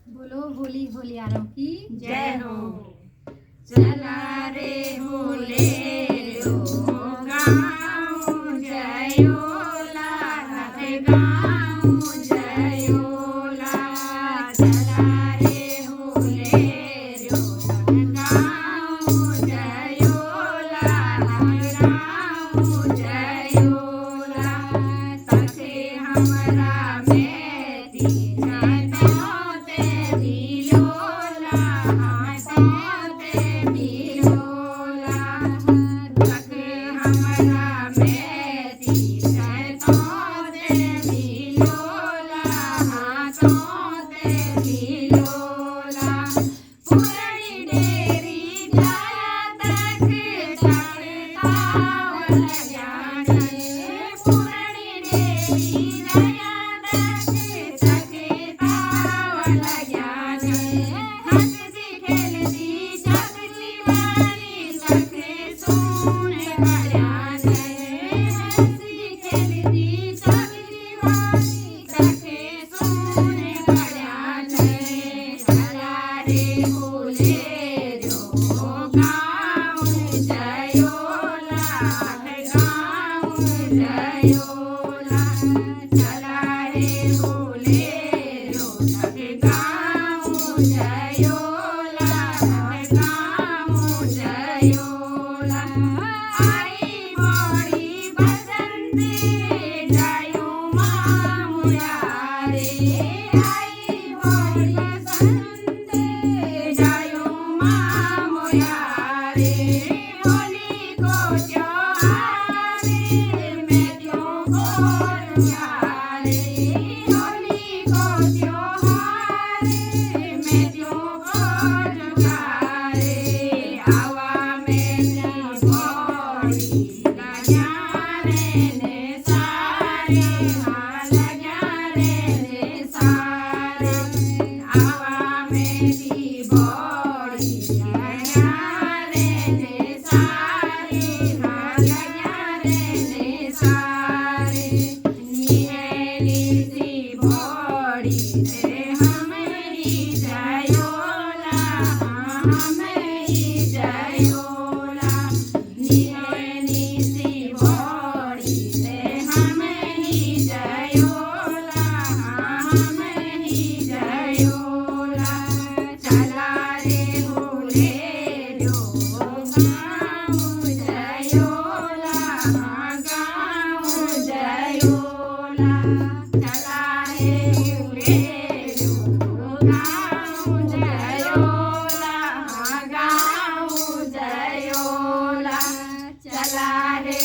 बोलो होली होलियारों की जय हो। चला रे होले रो गाँव जयोला रे गाँव जयोला। चला रे होले रो गाँव जयोला रे गाँव जयोला। सखे हमरा मेती जयते बिलोला हाथे बिलोला। सखे हमरा मेती जयते बिलोला हाथे बिलोला। पुरणी डेरी जाया तक चढ़तावल जाने। पुरणी डेरी जाया तक चढ़तावल जाने। हंसती खेलती जगती बारी सखे सुने बजाने। हंसती खेलती जगती बारी सखे सुने बजाने। चला रे होले रो गाँव जयोला रे गाँव जयोला। चला रे होले रो गाँव जयोला रे गाँव जयोला। आई बड़ी बसंती जायो मामुया रे। आई बड़ी बसंती जायो मामुया रे। होली को त्योहार मैं क्यों बोलूँगा रे। होली को त्योहार मैं क्यों बोलूँगा रे। आवा मेरी बड़ी लगा रे ने सारे हाँ लगा रे ने सारे। आवा मेरी बड़ी लगा रे ने सारे हाँ लगा रे ने सारे। निहेली सी बड़ी से हमेरी जयोला हाँ हमेरी जयोला। निहेली सी बड़ी से हमेरी जयोला हाँ हमेरी जयोला। चला रे होले रो गाँव जयोला हाँ गाँव जयोला। चला रे होले रो गाँव जयोला हाँ गाँव जयोला। चला रे